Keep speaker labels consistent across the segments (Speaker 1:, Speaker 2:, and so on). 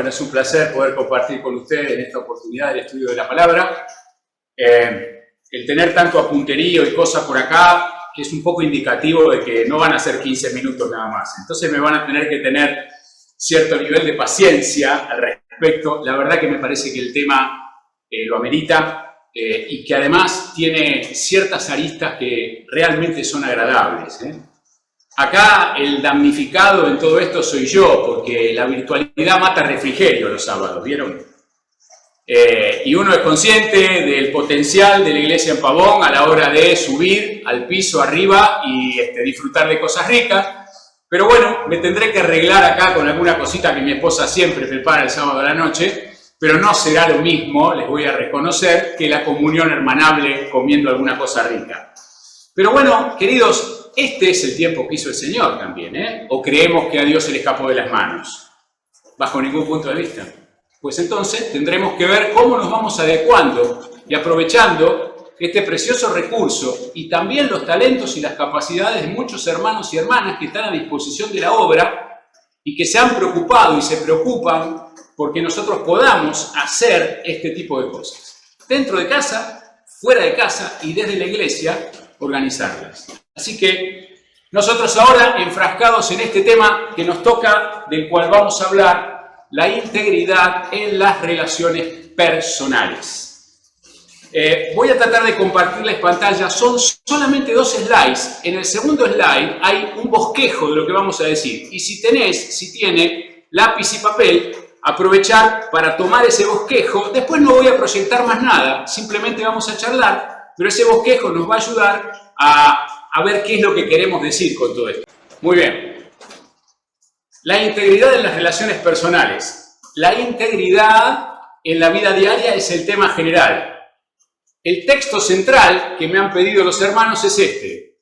Speaker 1: Bueno, es un placer poder compartir con ustedes en esta oportunidad el estudio de la palabra. El tener tanto apunterío y cosas por acá es un poco indicativo de que no van a ser 15 minutos nada más. Entonces me van a tener que tener cierto nivel de paciencia al respecto. La verdad que me parece que el tema lo amerita y que además tiene ciertas aristas que realmente son agradables. Acá el damnificado en todo esto soy yo, porque la virtualidad mata refrigerio los sábados, ¿vieron? Y uno es consciente del potencial de la iglesia en Pavón a la hora de subir al piso arriba y disfrutar de cosas ricas. Pero bueno, me tendré que arreglar acá con alguna cosita que mi esposa siempre prepara el sábado a la noche, pero no será lo mismo, les voy a reconocer, que la comunión hermanable comiendo alguna cosa rica. Pero bueno, queridos, este es el tiempo que hizo el Señor también, ¿O creemos que a Dios se le escapó de las manos? Bajo ningún punto de vista. Pues entonces tendremos que ver cómo nos vamos adecuando y aprovechando este precioso recurso y también los talentos y las capacidades de muchos hermanos y hermanas que están a disposición de la obra y que se han preocupado y se preocupan porque nosotros podamos hacer este tipo de cosas. Dentro de casa, fuera de casa y desde la iglesia, organizarlas. Así que nosotros ahora, enfrascados en este tema que nos toca, del cual vamos a hablar, la integridad en las relaciones personales. Voy a tratar de compartirles pantalla, son solamente 2 slides. En el segundo slide hay un bosquejo de lo que vamos a decir. Y si tiene lápiz y papel, aprovechar para tomar ese bosquejo. Después no voy a proyectar más nada, simplemente vamos a charlar, pero ese bosquejo nos va a ayudar a ver qué es lo que queremos decir con todo esto. Muy bien. La integridad en las relaciones personales. La integridad en la vida diaria es el tema general. El texto central que me han pedido los hermanos es este.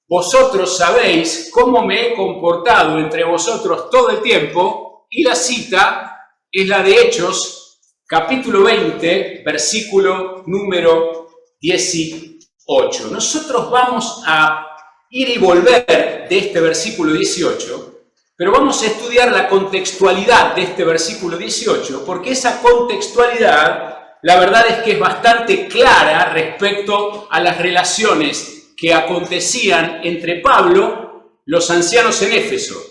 Speaker 1: Vosotros sabéis cómo me he comportado entre vosotros todo el tiempo, y la cita es la de Hechos, capítulo 20, versículo número 18. Nosotros vamos a ir y volver de este versículo 18, pero vamos a estudiar la contextualidad de este versículo 18, porque esa contextualidad, la verdad es que es bastante clara respecto a las relaciones que acontecían entre Pablo, los ancianos en Éfeso.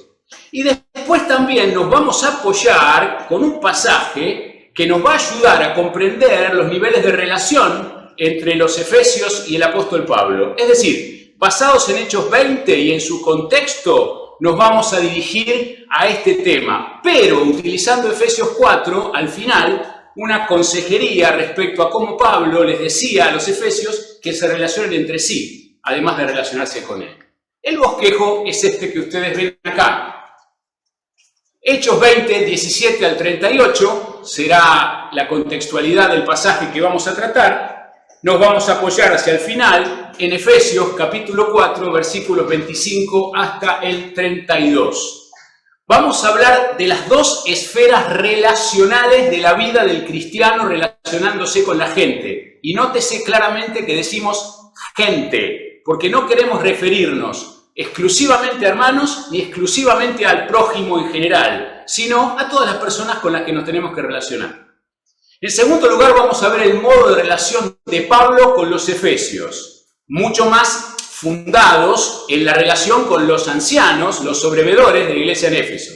Speaker 1: Y después también nos vamos a apoyar con un pasaje que nos va a ayudar a comprender los niveles de relación entre los efesios y el apóstol Pablo. Es decir, basados en Hechos 20 y en su contexto, nos vamos a dirigir a este tema, pero utilizando Efesios 4, al final, una consejería respecto a cómo Pablo les decía a los efesios que se relacionen entre sí, además de relacionarse con él. El bosquejo es este que ustedes ven acá. Hechos 20, 17 al 38, será la contextualidad del pasaje que vamos a tratar. Nos vamos a apoyar hacia el final en Efesios capítulo 4, versículos 25 hasta el 32. Vamos a hablar de las 2 esferas relacionales de la vida del cristiano relacionándose con la gente. Y nótese claramente que decimos gente, porque no queremos referirnos exclusivamente a hermanos ni exclusivamente al prójimo en general, sino a todas las personas con las que nos tenemos que relacionar. En segundo lugar, vamos a ver el modo de relación de Pablo con los efesios, mucho más fundados en la relación con los ancianos, los sobrevedores de la iglesia en Éfeso.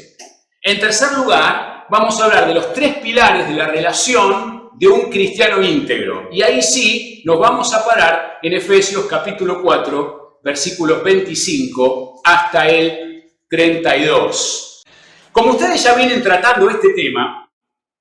Speaker 1: En tercer lugar, vamos a hablar de los 3 pilares de la relación de un cristiano íntegro. Y ahí sí nos vamos a parar en Efesios capítulo 4, versículos 25 hasta el 32. Como ustedes ya vienen tratando este tema,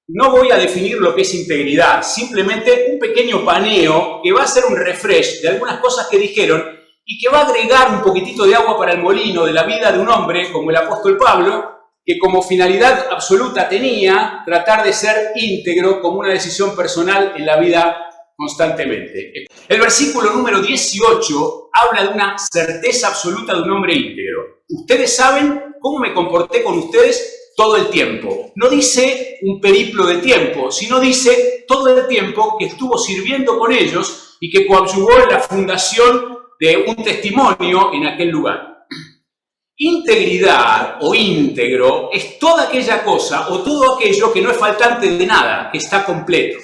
Speaker 1: no voy a definir lo que es integridad, simplemente un pequeño paneo que va a ser un refresh de algunas cosas que dijeron y que va a agregar un poquitito de agua para el molino de la vida de un hombre como el apóstol Pablo, que como finalidad absoluta tenía tratar de ser íntegro como una decisión personal en la vida constantemente. El versículo número 18 habla de una certeza absoluta de un hombre íntegro. Ustedes saben cómo me comporté con ustedes todo el tiempo. No dice un periplo de tiempo, sino dice todo el tiempo que estuvo sirviendo con ellos y que coadyuvó en la fundación de un testimonio en aquel lugar. Integridad o íntegro es toda aquella cosa o todo aquello que no es faltante de nada, que está completo.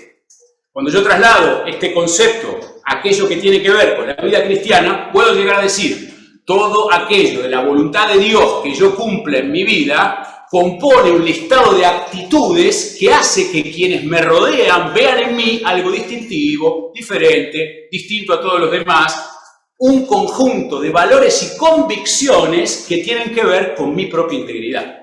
Speaker 1: Cuando yo traslado este concepto a aquello que tiene que ver con la vida cristiana, puedo llegar a decir, todo aquello de la voluntad de Dios que yo cumpla en mi vida compone un listado de actitudes que hace que quienes me rodean vean en mí algo distintivo, diferente, distinto a todos los demás, un conjunto de valores y convicciones que tienen que ver con mi propia integridad.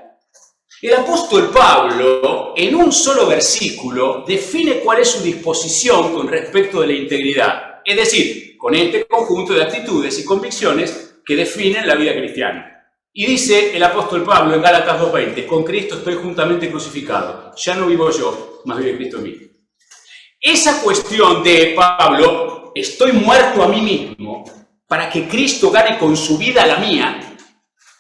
Speaker 1: El apóstol Pablo, en un solo versículo, define cuál es su disposición con respecto de la integridad, es decir, con este conjunto de actitudes y convicciones que definen la vida cristiana. Y dice el apóstol Pablo en Gálatas 2:20, con Cristo estoy juntamente crucificado, ya no vivo yo, mas vive Cristo en mí. Esa cuestión de Pablo, estoy muerto a mí mismo, para que Cristo gane con su vida la mía,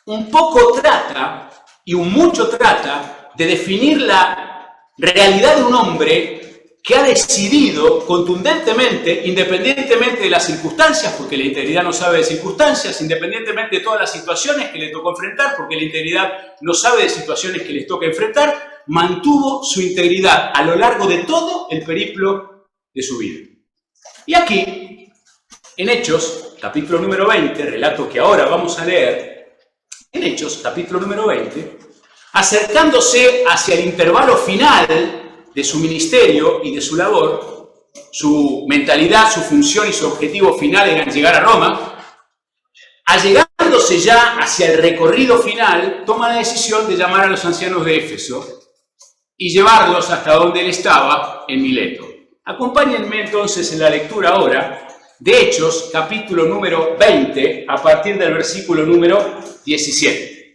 Speaker 1: un poco trata y un mucho trata de definir la realidad de un hombre que ha decidido contundentemente, independientemente de las circunstancias, porque la integridad no sabe de circunstancias, independientemente de todas las situaciones que le tocó enfrentar, porque la integridad no sabe de situaciones que les toca enfrentar, mantuvo su integridad a lo largo de todo el periplo de su vida. Y aquí, en Hechos, capítulo número 20, relato que ahora vamos a leer, en Hechos, capítulo número 20, acercándose hacia el intervalo final de su ministerio y de su labor, su mentalidad, su función y su objetivo final eran llegar a Roma, allegándose ya hacia el recorrido final, toma la decisión de llamar a los ancianos de Éfeso y llevarlos hasta donde él estaba, en Mileto. Acompáñenme entonces en la lectura ahora de Hechos, capítulo número 20, a partir del versículo número 17.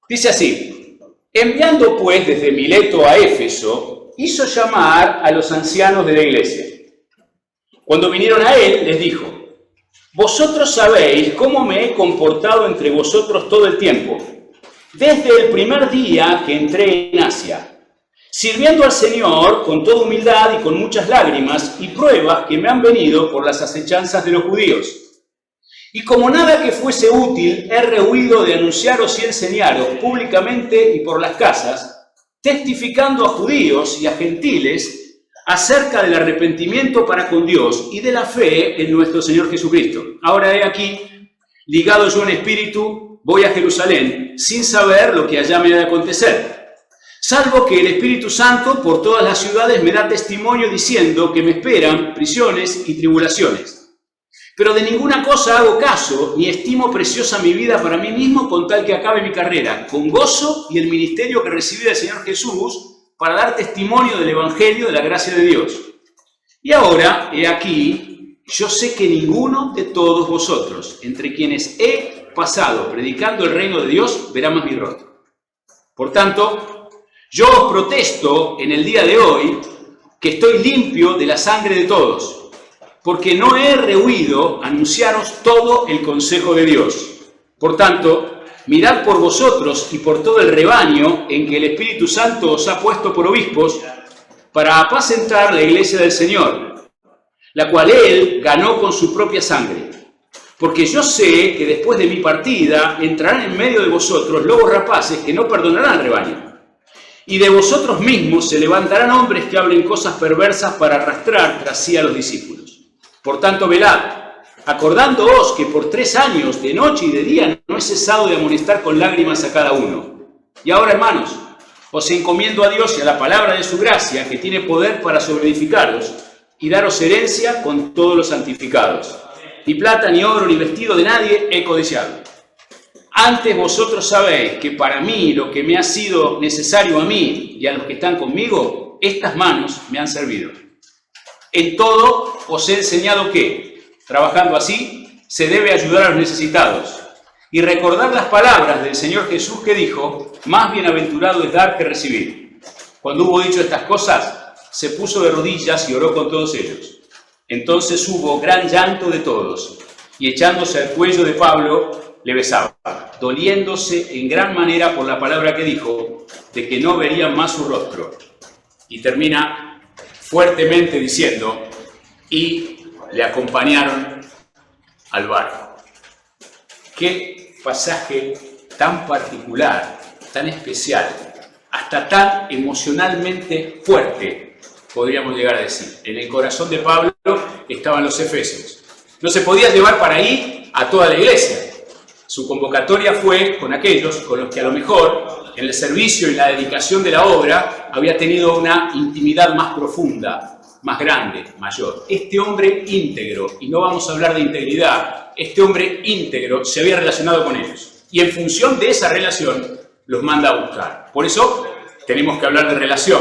Speaker 1: Dice así: enviando pues desde Mileto a Éfeso, hizo llamar a los ancianos de la iglesia. Cuando vinieron a él, les dijo: vosotros sabéis cómo me he comportado entre vosotros todo el tiempo, desde el primer día que entré en Asia, sirviendo al Señor con toda humildad y con muchas lágrimas y pruebas que me han venido por las acechanzas de los judíos. Y como nada que fuese útil, he rehuido de anunciaros y enseñaros públicamente y por las casas, testificando a judíos y a gentiles acerca del arrepentimiento para con Dios y de la fe en nuestro Señor Jesucristo. Ahora he aquí, ligado yo en espíritu, voy a Jerusalén, sin saber lo que allá me ha de acontecer, salvo que el Espíritu Santo por todas las ciudades me da testimonio diciendo que me esperan prisiones y tribulaciones. Pero de ninguna cosa hago caso, ni estimo preciosa mi vida para mí mismo con tal que acabe mi carrera, con gozo y el ministerio que recibí del Señor Jesús para dar testimonio del Evangelio de la gracia de Dios. Y ahora, he aquí, yo sé que ninguno de todos vosotros, entre quienes he pasado predicando el reino de Dios, verá más mi rostro. Por tanto, yo os protesto en el día de hoy que estoy limpio de la sangre de todos, porque no he rehuido anunciaros todo el consejo de Dios. Por tanto, mirad por vosotros y por todo el rebaño en que el Espíritu Santo os ha puesto por obispos, para apacentar la iglesia del Señor, la cual Él ganó con su propia sangre. Porque yo sé que después de mi partida entrarán en medio de vosotros lobos rapaces que no perdonarán al rebaño. Y de vosotros mismos se levantarán hombres que hablen cosas perversas para arrastrar tras sí a los discípulos. Por tanto, velad, acordándoos que por 3 años, de noche y de día, no he cesado de amonestar con lágrimas a cada uno. Y ahora, hermanos, os encomiendo a Dios y a la palabra de su gracia, que tiene poder para sobreedificaros y daros herencia con todos los santificados. Ni plata, ni oro, ni vestido de nadie he codiciado. Antes vosotros sabéis que para mí lo que me ha sido necesario a mí y a los que están conmigo, estas manos me han servido. En todo os he enseñado que, trabajando así, se debe ayudar a los necesitados y recordar las palabras del Señor Jesús que dijo: más bienaventurado es dar que recibir. Cuando hubo dicho estas cosas, se puso de rodillas y oró con todos ellos. Entonces hubo gran llanto de todos, y echándose al cuello de Pablo, le besaba, doliéndose en gran manera por la palabra que dijo, de que no verían más su rostro. Y termina fuertemente diciendo: y le acompañaron al barco. Qué pasaje tan particular, tan especial, hasta tan emocionalmente fuerte, podríamos llegar a decir. En el corazón de Pablo estaban los efesios. No se podía llevar para ahí a toda la iglesia. Su convocatoria fue con aquellos con los que a lo mejor en el servicio y la dedicación de la obra había tenido una intimidad más profunda, más grande, mayor. Este hombre íntegro, y no vamos a hablar de integridad, este hombre íntegro se había relacionado con ellos. Y en función de esa relación los manda a buscar. Por eso tenemos que hablar de relación.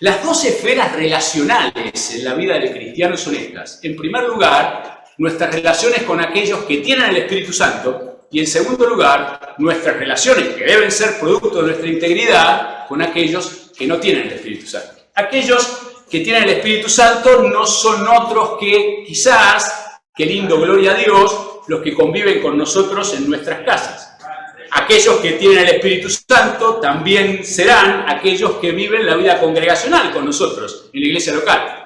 Speaker 1: Las dos esferas relacionales en la vida del cristiano son estas. En primer lugar, nuestras relaciones con aquellos que tienen el Espíritu Santo. Y en segundo lugar, nuestras relaciones, que deben ser producto de nuestra integridad, con aquellos que no tienen el Espíritu Santo. Aquellos que tienen el Espíritu Santo no son otros que quizás, qué lindo, gloria a Dios, los que conviven con nosotros en nuestras casas. Aquellos que tienen el Espíritu Santo también serán aquellos que viven la vida congregacional con nosotros en la iglesia local.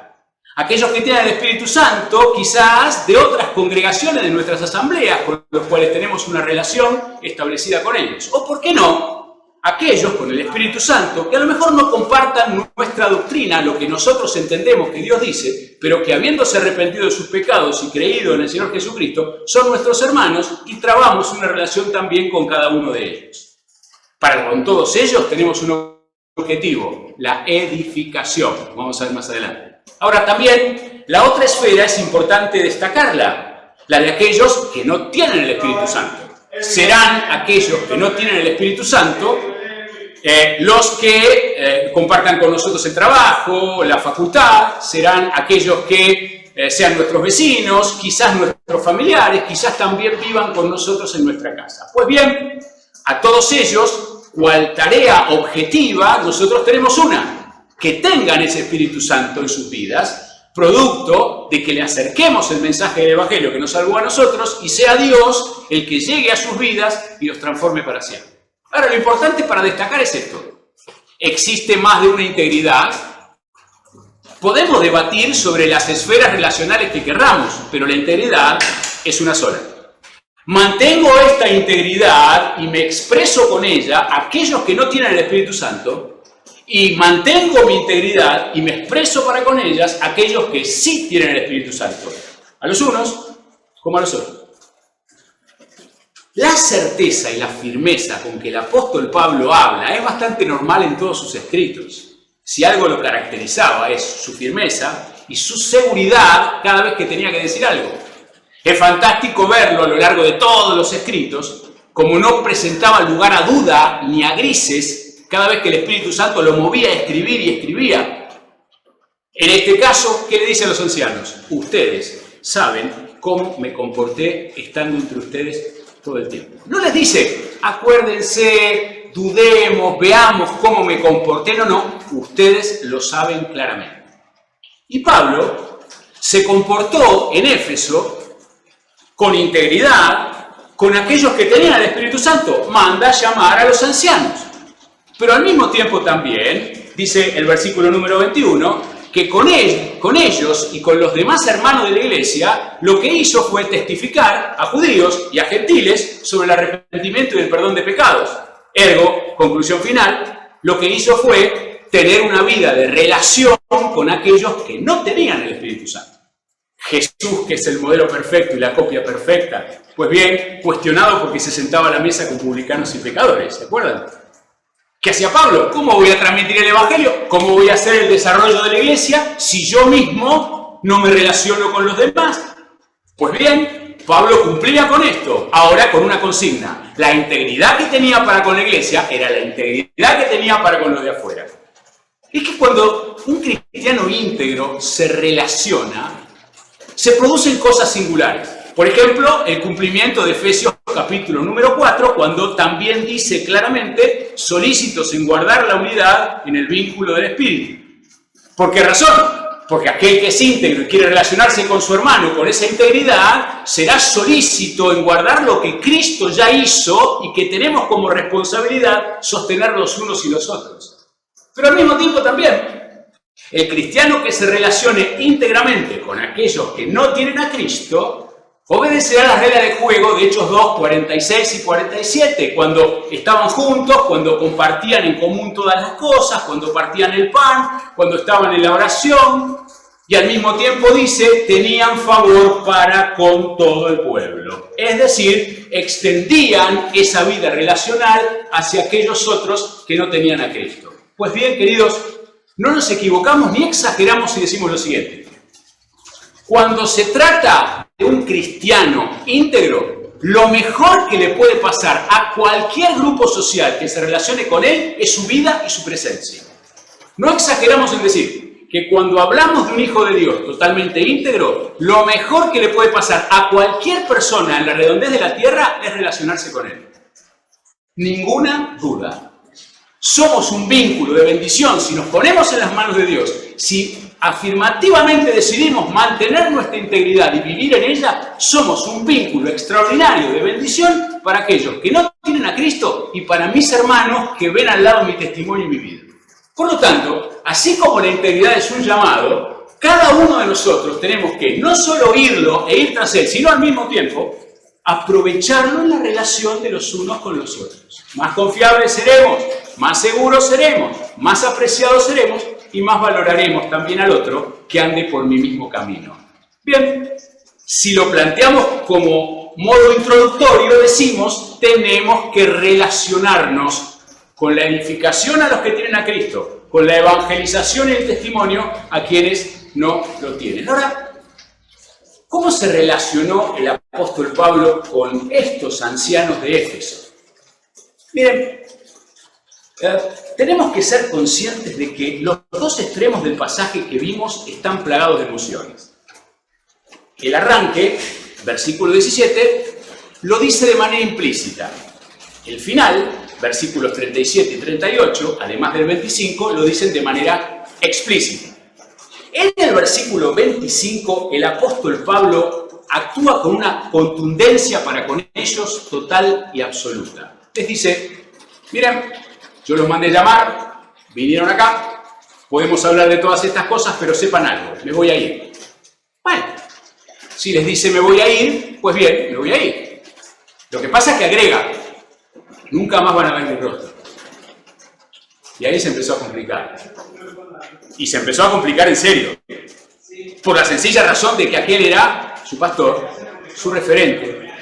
Speaker 1: Aquellos que tienen el Espíritu Santo, quizás de otras congregaciones de nuestras asambleas, con los cuales tenemos una relación establecida con ellos. O, ¿por qué no? Aquellos con el Espíritu Santo que a lo mejor no compartan nuestra doctrina, lo que nosotros entendemos que Dios dice, pero que habiéndose arrepentido de sus pecados y creído en el Señor Jesucristo, son nuestros hermanos y trabamos una relación también con cada uno de ellos. Con todos ellos tenemos un objetivo, la edificación. Vamos a ver más adelante. Ahora también, la otra esfera es importante destacarla, la de aquellos que no tienen el Espíritu Santo. Serán aquellos que no tienen el Espíritu Santo los que compartan con nosotros el trabajo, la facultad, serán aquellos que sean nuestros vecinos, quizás nuestros familiares, quizás también vivan con nosotros en nuestra casa. Pues bien, a todos ellos, cual tarea objetiva, nosotros tenemos una: que tengan ese Espíritu Santo en sus vidas, producto de que le acerquemos el mensaje del Evangelio que nos salvó a nosotros y sea Dios el que llegue a sus vidas y los transforme para siempre. Ahora, lo importante para destacar es esto. ¿Existe más de una integridad? Podemos debatir sobre las esferas relacionales que querramos, pero la integridad es una sola. Mantengo esta integridad y me expreso con ella a aquellos que no tienen el Espíritu Santo, y mantengo mi integridad y me expreso para con ellas aquellos que sí tienen el Espíritu Santo, a los unos como a los otros. La certeza y la firmeza con que el apóstol Pablo habla es bastante normal en todos sus escritos. Si algo lo caracterizaba es su firmeza y su seguridad cada vez que tenía que decir algo. Es fantástico verlo a lo largo de todos los escritos, como no presentaba lugar a duda ni a grises cada vez que el Espíritu Santo lo movía a escribir y escribía. En este caso, ¿qué le dice a los ancianos? Ustedes saben cómo me comporté estando entre ustedes todo el tiempo. No les dice, acuérdense, dudemos, veamos cómo me comporté. No, ustedes lo saben claramente. Y Pablo se comportó en Éfeso con integridad con aquellos que tenían el Espíritu Santo. Manda llamar a los ancianos. Pero al mismo tiempo también, dice el versículo número 21, que con ellos y con los demás hermanos de la iglesia, lo que hizo fue testificar a judíos y a gentiles sobre el arrepentimiento y el perdón de pecados. Ergo, conclusión final, lo que hizo fue tener una vida de relación con aquellos que no tenían el Espíritu Santo. Jesús, que es el modelo perfecto y la copia perfecta, pues bien, cuestionado porque se sentaba a la mesa con publicanos y pecadores, ¿se acuerdan? ¿Qué hacía Pablo? ¿Cómo voy a transmitir el Evangelio? ¿Cómo voy a hacer el desarrollo de la iglesia si yo mismo no me relaciono con los demás? Pues bien, Pablo cumplía con esto, ahora con una consigna. La integridad que tenía para con la iglesia era la integridad que tenía para con los de afuera. Es que cuando un cristiano íntegro se relaciona, se producen cosas singulares. Por ejemplo, el cumplimiento de Efesios capítulo número 4, cuando también dice claramente, solícitos en guardar la unidad en el vínculo del Espíritu. ¿Por qué razón? Porque aquel que es íntegro y quiere relacionarse con su hermano con esa integridad, será solícito en guardar lo que Cristo ya hizo y que tenemos como responsabilidad sostener los unos y los otros. Pero al mismo tiempo también, el cristiano que se relacione íntegramente con aquellos que no tienen a Cristo, Obedecerán las reglas de juego de Hechos 2, 46 y 47, cuando estaban juntos, cuando compartían en común todas las cosas, cuando partían el pan, cuando estaban en la oración, y al mismo tiempo dice, tenían favor para con todo el pueblo. Es decir, extendían esa vida relacional hacia aquellos otros que no tenían a Cristo. Pues bien, queridos, no nos equivocamos ni exageramos si decimos lo siguiente. Cuando se trata de un cristiano íntegro, lo mejor que le puede pasar a cualquier grupo social que se relacione con él es su vida y su presencia. No exageramos en decir que cuando hablamos de un hijo de Dios totalmente íntegro, lo mejor que le puede pasar a cualquier persona en la redondez de la tierra es relacionarse con él. Ninguna duda. Somos un vínculo de bendición si nos ponemos en las manos de Dios, si afirmativamente decidimos mantener nuestra integridad y vivir en ella, somos un vínculo extraordinario de bendición para aquellos que no tienen a Cristo y para mis hermanos que ven al lado mi testimonio y mi vida. Por lo tanto, así como la integridad es un llamado, cada uno de nosotros tenemos que no solo oírlo e ir tras él, sino al mismo tiempo aprovecharlo en la relación de los unos con los otros. Más confiables seremos, más seguros seremos, más apreciados seremos y más valoraremos también al otro que ande por mi mismo camino. Bien, si lo planteamos como modo introductorio, decimos, tenemos que relacionarnos con la edificación a los que tienen a Cristo, con la evangelización y el testimonio a quienes no lo tienen. Ahora, ¿cómo se relacionó el apóstol Pablo con estos ancianos de Éfeso? Miren, tenemos que ser conscientes de que los dos extremos del pasaje que vimos están plagados de emociones. El arranque, versículo 17, lo dice de manera implícita. El final, versículos 37 y 38, además del 25, lo dicen de manera explícita. En el versículo 25, el apóstol Pablo actúa con una contundencia para con ellos total y absoluta. Les dice, miren, yo los mandé llamar, vinieron acá, podemos hablar de todas estas cosas, pero sepan algo, me voy a ir. Bueno, si les dice me voy a ir, pues bien, me voy a ir. Lo que pasa es que agrega, nunca más van a ver mi rostro. Y ahí se empezó a complicar. Y se empezó a complicar en serio. Por la sencilla razón de que aquel era su pastor, su referente,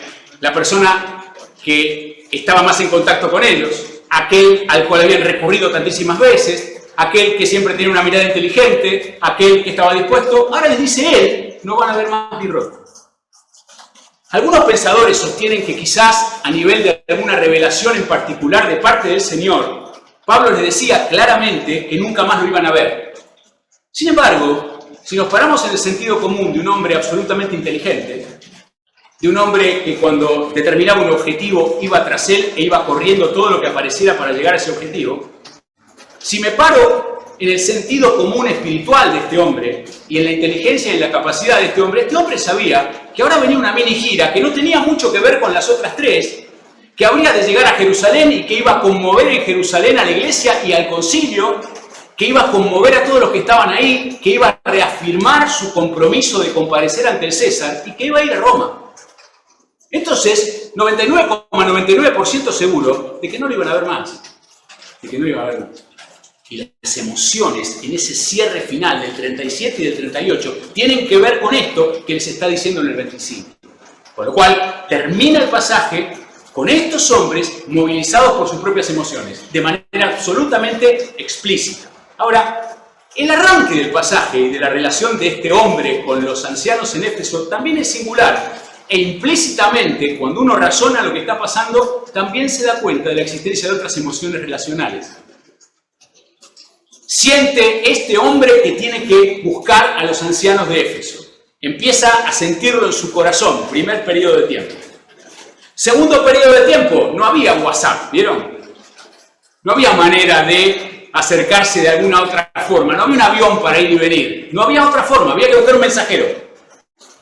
Speaker 1: la persona que estaba más en contacto con ellos, aquel al cual habían recurrido tantísimas veces, aquel que siempre tenía una mirada inteligente, aquel que estaba dispuesto. Ahora les dice él, no van a ver más mi rostro. Algunos pensadores sostienen que quizás a nivel de alguna revelación en particular de parte del Señor, Pablo les decía claramente que nunca más lo iban a ver. Sin embargo, si nos paramos en el sentido común de un hombre absolutamente inteligente, de un hombre que cuando determinaba un objetivo iba tras él e iba corriendo todo lo que apareciera para llegar a ese objetivo, si me paro en el sentido común espiritual de este hombre y en la inteligencia y en la capacidad de este hombre sabía que ahora venía una mini gira que no tenía mucho que ver con las otras tres, que habría de llegar a Jerusalén y que iba a conmover en Jerusalén a la iglesia y al concilio, que iba a conmover a todos los que estaban ahí, que iba a reafirmar su compromiso de comparecer ante el César y que iba a ir a Roma. Entonces, 99,99% seguro de que no lo iban a ver más. De que no lo iban a ver más. Y las emociones en ese cierre final del 37 y del 38 tienen que ver con esto que les está diciendo en el 25. Por lo cual, termina el pasaje con estos hombres movilizados por sus propias emociones, de manera absolutamente explícita. Ahora, el arranque del pasaje y de la relación de este hombre con los ancianos en Éfeso también es singular. E implícitamente, cuando uno razona lo que está pasando, también se da cuenta de la existencia de otras emociones relacionales. Siente este hombre que tiene que buscar a los ancianos de Éfeso. Empieza a sentirlo en su corazón, primer periodo de tiempo. Segundo periodo de tiempo, no había WhatsApp, ¿vieron? No había manera de acercarse de alguna otra forma, no había un avión para ir y venir, no había otra forma, había que buscar un mensajero.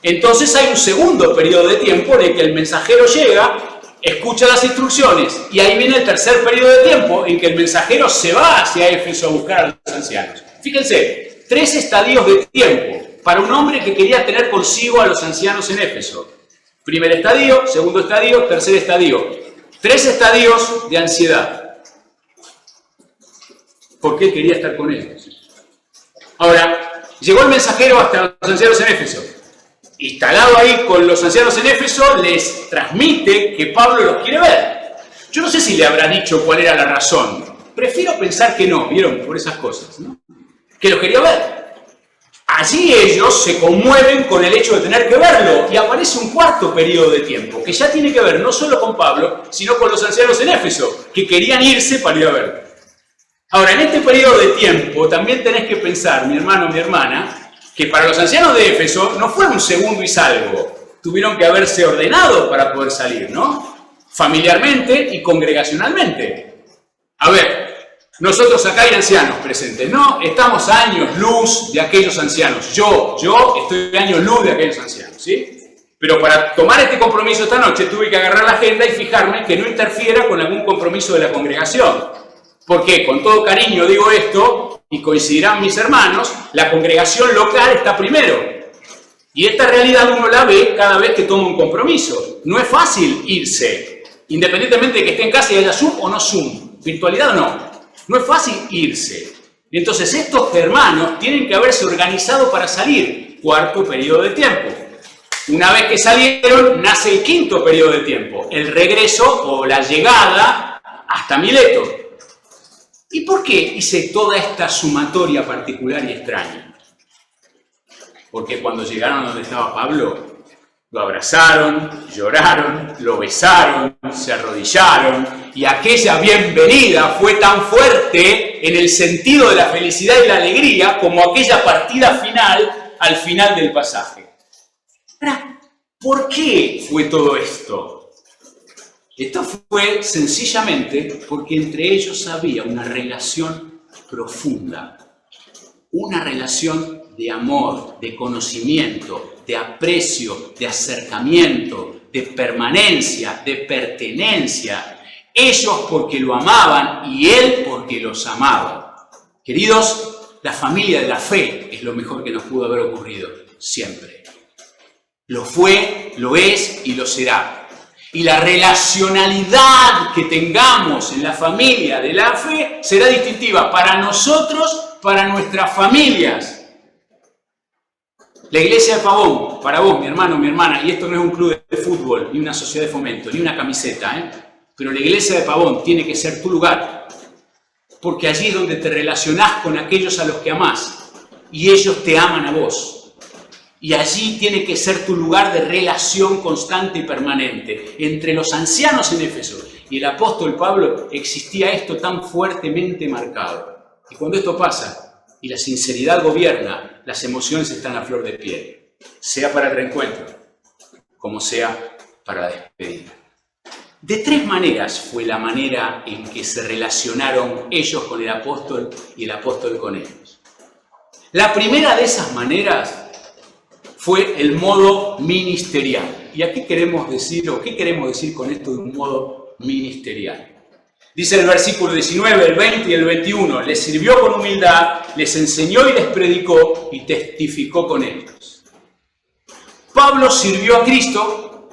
Speaker 1: Entonces hay un segundo periodo de tiempo en el que el mensajero llega, escucha las instrucciones y ahí viene el tercer periodo de tiempo en que el mensajero se va hacia Éfeso a buscar a los ancianos. Fíjense, 3 estadios de tiempo para un hombre que quería tener consigo a los ancianos en Éfeso. Primer estadio, segundo estadio, tercer estadio. 3 estadios de ansiedad. Porque él quería estar con ellos. Ahora, llegó el mensajero hasta los ancianos en Éfeso. Instalado ahí con los ancianos en Éfeso, les transmite que Pablo los quiere ver. Yo no sé si le habrá dicho cuál era la razón. Prefiero pensar que no, ¿vieron? Por esas cosas, ¿no? Que los quería ver. Allí ellos se conmueven con el hecho de tener que verlo y aparece un cuarto periodo de tiempo que ya tiene que ver no solo con Pablo, sino con los ancianos en Éfeso, que querían irse para ir a verlo. Ahora, en este periodo de tiempo también tenés que pensar, mi hermano, mi hermana, que para los ancianos de Éfeso no fue un segundo y salvo. Tuvieron que haberse ordenado para poder salir, ¿no? Familiarmente y congregacionalmente. A ver, nosotros acá hay ancianos presentes, ¿no? Estamos a años luz de aquellos ancianos. Yo estoy a años luz de aquellos ancianos, ¿sí? Pero para tomar este compromiso esta noche tuve que agarrar la agenda y fijarme que no interfiera con algún compromiso de la congregación. Porque, con todo cariño digo esto, y coincidirán mis hermanos, la congregación local está primero. Y esta realidad uno la ve cada vez que toma un compromiso. No es fácil irse, independientemente de que esté en casa y haya Zoom o no Zoom, virtualidad o no. No es fácil irse. Entonces estos hermanos tienen que haberse organizado para salir. Cuarto periodo de tiempo. Una vez que salieron, nace el quinto periodo de tiempo. El regreso o la llegada hasta Mileto. ¿Y por qué hice toda esta sumatoria particular y extraña? Porque cuando llegaron donde estaba Pablo, lo abrazaron, lloraron, lo besaron, se arrodillaron, y aquella bienvenida fue tan fuerte en el sentido de la felicidad y la alegría como aquella partida final al final del pasaje. ¿Por qué fue todo esto? Esto fue sencillamente porque entre ellos había una relación profunda, una relación de amor, de conocimiento, de aprecio, de acercamiento, de permanencia, de pertenencia. Ellos porque lo amaban y él porque los amaba. Queridos, la familia de la fe es lo mejor que nos pudo haber ocurrido, siempre. Lo fue, lo es y lo será. Y la relacionalidad que tengamos en la familia de la fe será distintiva para nosotros, para nuestras familias. La iglesia de Pavón, para vos, mi hermano, mi hermana, y esto no es un club de fútbol, ni una sociedad de fomento, ni una camiseta, pero la iglesia de Pavón tiene que ser tu lugar, porque allí es donde te relacionás con aquellos a los que amás, y ellos te aman a vos. Y allí tiene que ser tu lugar de relación constante y permanente. Entre los ancianos en Éfeso y el apóstol Pablo existía esto tan fuertemente marcado. Y cuando esto pasa y la sinceridad gobierna, las emociones están a flor de piel. Sea para el reencuentro, como sea para la despedida. De 3 maneras fue la manera en que se relacionaron ellos con el apóstol y el apóstol con ellos. La primera de esas maneras fue el modo ministerial. ¿Y a qué queremos decir o qué queremos decir con esto de un modo ministerial? Dice el versículo 19, el 20 y el 21, les sirvió con humildad, les enseñó y les predicó y testificó con ellos. Pablo sirvió a Cristo,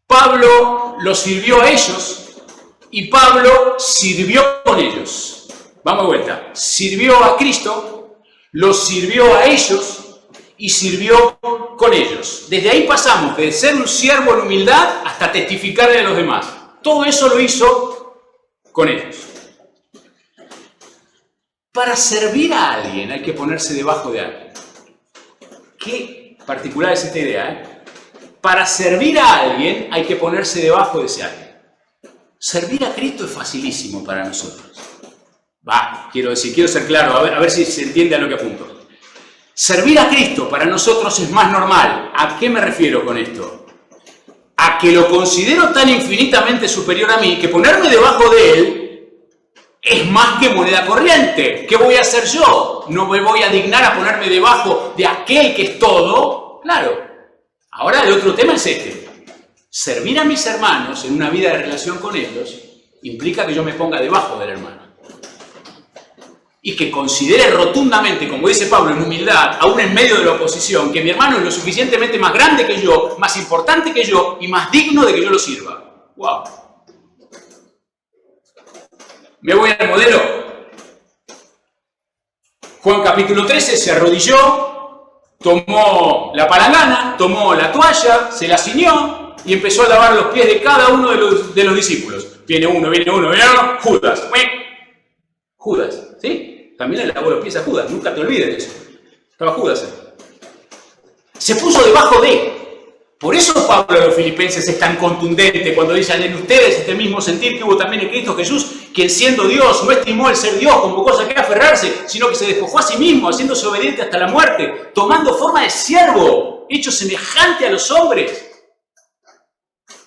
Speaker 1: Pablo los sirvió a ellos y Pablo sirvió con ellos. Vamos de vuelta, sirvió a Cristo, los sirvió a ellos y sirvió con ellos. Desde ahí pasamos de ser un siervo en humildad hasta testificarle a los demás. Todo eso lo hizo con ellos. Para servir a alguien hay que ponerse debajo de alguien. Qué particular es esta idea, Para servir a alguien hay que ponerse debajo de ese alguien. Servir a Cristo es facilísimo para nosotros. Quiero ser claro, a ver si se entiende a lo que apunto. Servir a Cristo para nosotros es más normal. ¿A qué me refiero con esto? A que lo considero tan infinitamente superior a mí que ponerme debajo de Él es más que moneda corriente. ¿Qué voy a hacer yo? ¿No me voy a dignar a ponerme debajo de aquel que es todo? Claro. Ahora el otro tema es este. Servir a mis hermanos en una vida de relación con ellos implica que yo me ponga debajo del hermano. y que considere rotundamente, como dice Pablo, en humildad, aún en medio de la oposición, que mi hermano es lo suficientemente más grande que yo, más importante que yo y más digno de que yo lo sirva. ¡Wow! Me voy al modelo. Juan capítulo 13 se arrodilló, tomó la palangana, tomó la toalla, se la ciñó y empezó a lavar los pies de cada uno de los discípulos. Viene uno, Judas. Judas, ¿sí? También le lavó los pies a Judas, nunca te olvides de eso. Estaba Judas ahí. Se puso debajo de. Por eso Pablo a los filipenses es tan contundente cuando dice: en ustedes este mismo sentir que hubo también en Cristo Jesús, quien siendo Dios no estimó el ser Dios como cosa que aferrarse, sino que se despojó a sí mismo, haciéndose obediente hasta la muerte, tomando forma de siervo, hecho semejante a los hombres.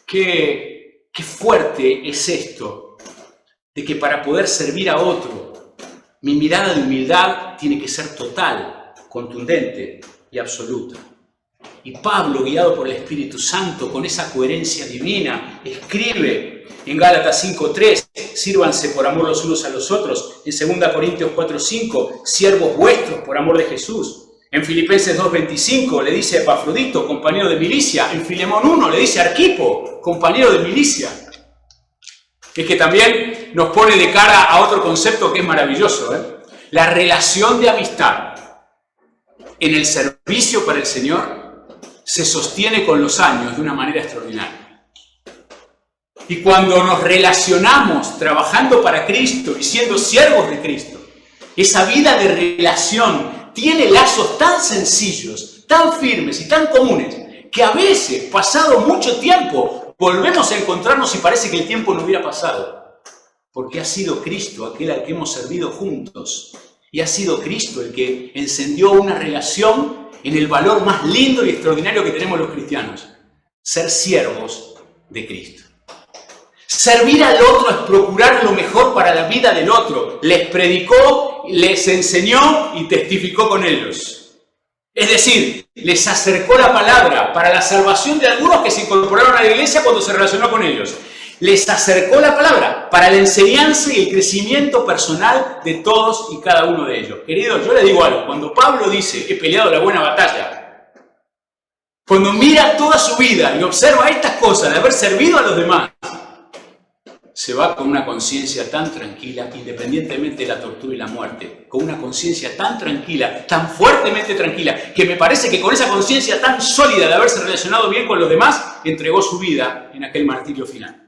Speaker 1: Qué fuerte es esto, de que para poder servir a otro, mi mirada de humildad tiene que ser total, contundente y absoluta. Y Pablo, guiado por el Espíritu Santo, con esa coherencia divina, escribe en Gálatas 5:3, sírvanse por amor los unos a los otros. En 2 Corintios 4:5, siervos vuestros por amor de Jesús. En Filipenses 2:25 le dice a Epafrodito, compañero de milicia. En Filemón 1 le dice a Arquipo, compañero de milicia. Es que también nos pone de cara a otro concepto que es maravilloso, ¿eh? La relación de amistad en el servicio para el Señor se sostiene con los años de una manera extraordinaria. Y cuando nos relacionamos trabajando para Cristo y siendo siervos de Cristo, esa vida de relación tiene lazos tan sencillos, tan firmes y tan comunes, que a veces, pasado mucho tiempo, volvemos a encontrarnos y parece que el tiempo no hubiera pasado. Porque ha sido Cristo aquel al que hemos servido juntos. Y ha sido Cristo el que encendió una relación en el valor más lindo y extraordinario que tenemos los cristianos: ser siervos de Cristo. Servir al otro es procurar lo mejor para la vida del otro. Les predicó, les enseñó y testificó con ellos. Es decir, les acercó la palabra para la salvación de algunos que se incorporaron a la iglesia cuando se relacionó con ellos. Les acercó la palabra para la enseñanza y el crecimiento personal de todos y cada uno de ellos. Queridos, yo les digo algo. Cuando Pablo dice: he peleado la buena batalla, cuando mira toda su vida y observa estas cosas de haber servido a los demás, se va con una conciencia tan tranquila, independientemente de la tortura y la muerte, con una conciencia tan tranquila, tan fuertemente tranquila, que me parece que con esa conciencia tan sólida de haberse relacionado bien con los demás, entregó su vida en aquel martirio final.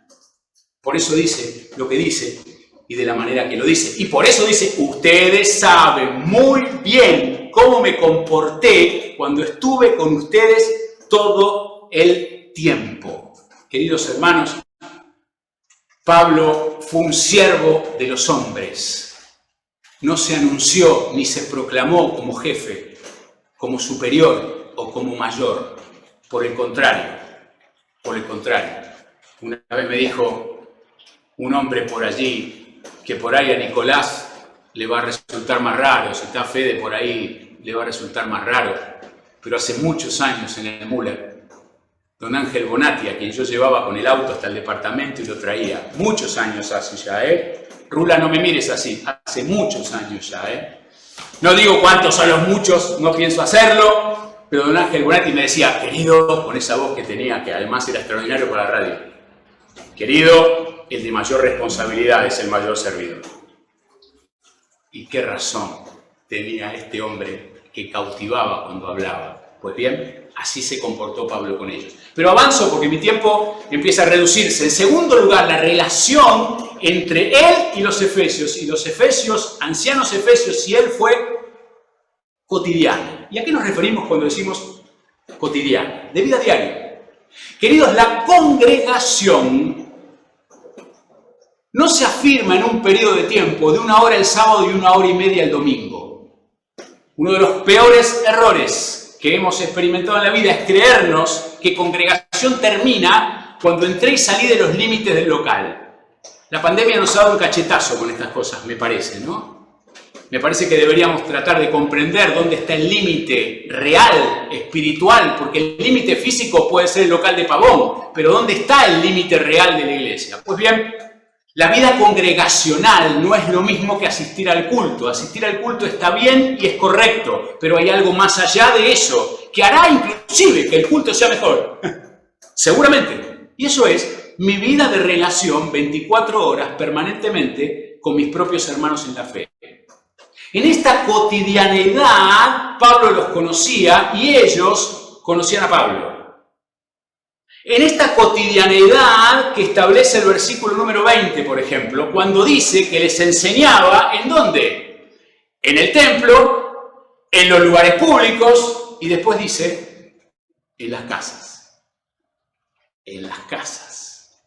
Speaker 1: Por eso dice lo que dice y de la manera que lo dice. Y por eso dice: ustedes saben muy bien cómo me comporté cuando estuve con ustedes todo el tiempo. Queridos hermanos, Pablo fue un siervo de los hombres. No se anunció ni se proclamó como jefe, como superior o como mayor. Por el contrario. Una vez me dijo un hombre por allí que por ahí a Nicolás le va a resultar más raro, si está Fede por ahí le va a resultar más raro, pero hace muchos años en el Müller, don Ángel Bonatti, a quien yo llevaba con el auto hasta el departamento y lo traía, muchos años hace ya, Rula, no me mires así, hace muchos años ya, No digo cuántos son los muchos, no pienso hacerlo, pero don Ángel Bonatti me decía: querido, con esa voz que tenía, que además era extraordinario para la radio, querido, el de mayor responsabilidad es el mayor servidor. ¿Y qué razón tenía este hombre que cautivaba cuando hablaba? Pues bien, así se comportó Pablo con ellos. Pero avanzo porque mi tiempo empieza a reducirse. En segundo lugar, la relación entre él y los efesios. Y los efesios, ancianos efesios, y él fue cotidiana. ¿Y a qué nos referimos cuando decimos cotidiana? De vida diaria. Queridos, la congregación no se afirma en un periodo de tiempo de 1 hora el sábado y 1 hora y media el domingo. Uno de los peores errores que hemos experimentado en la vida es creernos que congregación termina cuando entré y salí de los límites del local. La pandemia nos ha dado un cachetazo con estas cosas, me parece, ¿no? Me parece que deberíamos tratar de comprender dónde está el límite real, espiritual, porque el límite físico puede ser el local de Pavón, pero ¿dónde está el límite real de la iglesia? Pues bien, La vida congregacional no es lo mismo que asistir al culto. Asistir al culto está bien y es correcto, pero hay algo más allá de eso, que hará inclusive que el culto sea mejor. Seguramente. Y eso es mi vida de relación 24 horas permanentemente con mis propios hermanos en la fe. En esta cotidianeidad, Pablo los conocía y ellos conocían a Pablo. En esta cotidianeidad que establece el versículo número 20, por ejemplo, cuando dice que les enseñaba, ¿en dónde? En el templo, en los lugares públicos, y después dice, en las casas. En las casas.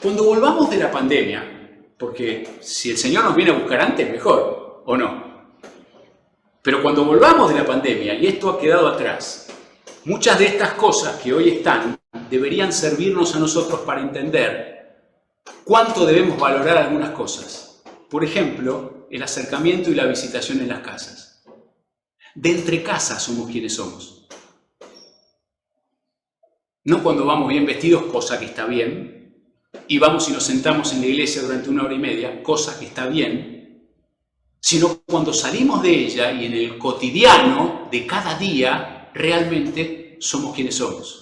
Speaker 1: Cuando volvamos de la pandemia, porque si el Señor nos viene a buscar antes, mejor, ¿o no? Pero cuando volvamos de la pandemia, y esto ha quedado atrás, muchas de estas cosas que hoy están deberían servirnos a nosotros para entender cuánto debemos valorar algunas cosas. Por ejemplo, el acercamiento y la visitación en las casas. De entre casas somos quienes somos. No cuando vamos bien vestidos, cosa que está bien, y vamos y nos sentamos en la iglesia durante 1 hora y media, cosa que está bien, sino cuando salimos de ella y en el cotidiano de cada día realmente somos quienes somos.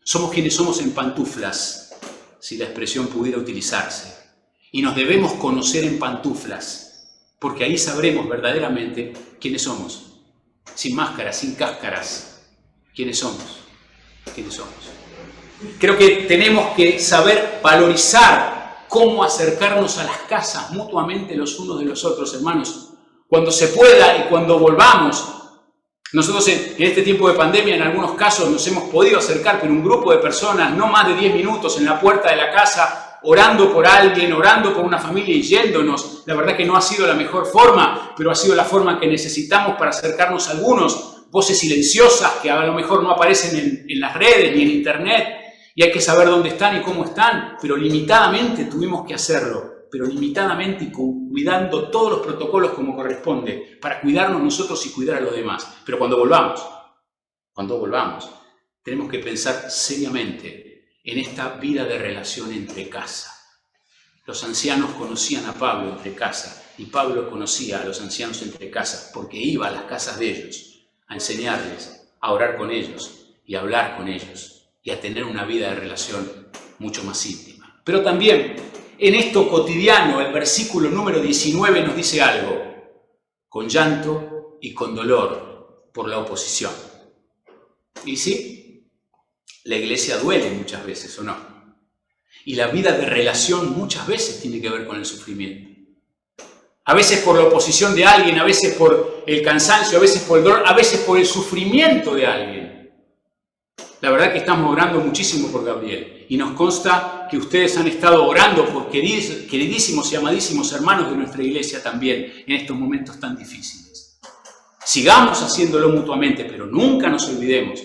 Speaker 1: Somos quienes somos en pantuflas, si la expresión pudiera utilizarse. Y nos debemos conocer en pantuflas, porque ahí sabremos verdaderamente quiénes somos. Sin máscaras, sin cáscaras. ¿Quiénes somos? ¿Quiénes somos? Creo que tenemos que saber valorizar cómo acercarnos a las casas mutuamente los unos de los otros, hermanos. Cuando se pueda y cuando volvamos. Nosotros en este tiempo de pandemia en algunos casos nos hemos podido acercar, pero un grupo de personas, no más de 10 minutos en la puerta de la casa, orando por alguien, orando por una familia y yéndonos. La verdad que no ha sido la mejor forma, pero ha sido la forma que necesitamos para acercarnos a algunos. Voces silenciosas que a lo mejor no aparecen en las redes ni en internet y hay que saber dónde están y cómo están, pero limitadamente tuvimos que hacerlo. Pero limitadamente y cuidando todos los protocolos como corresponde, para cuidarnos nosotros y cuidar a los demás. Pero cuando volvamos, tenemos que pensar seriamente en esta vida de relación entre casa. Los ancianos conocían a Pablo entre casa, y Pablo conocía a los ancianos entre casa, porque iba a las casas de ellos, a enseñarles, a orar con ellos, y a hablar con ellos, y a tener una vida de relación mucho más íntima. Pero también, en esto cotidiano, el versículo número 19 nos dice algo, con llanto y con dolor por la oposición. Y sí, la iglesia duele muchas veces, ¿o no? Y la vida de relación muchas veces tiene que ver con el sufrimiento. A veces por la oposición de alguien, a veces por el cansancio, a veces por el dolor, a veces por el sufrimiento de alguien. La verdad que estamos orando muchísimo por Gabriel y nos consta que ustedes han estado orando por queridísimos y amadísimos hermanos de nuestra iglesia también en estos momentos tan difíciles. Sigamos haciéndolo mutuamente, pero nunca nos olvidemos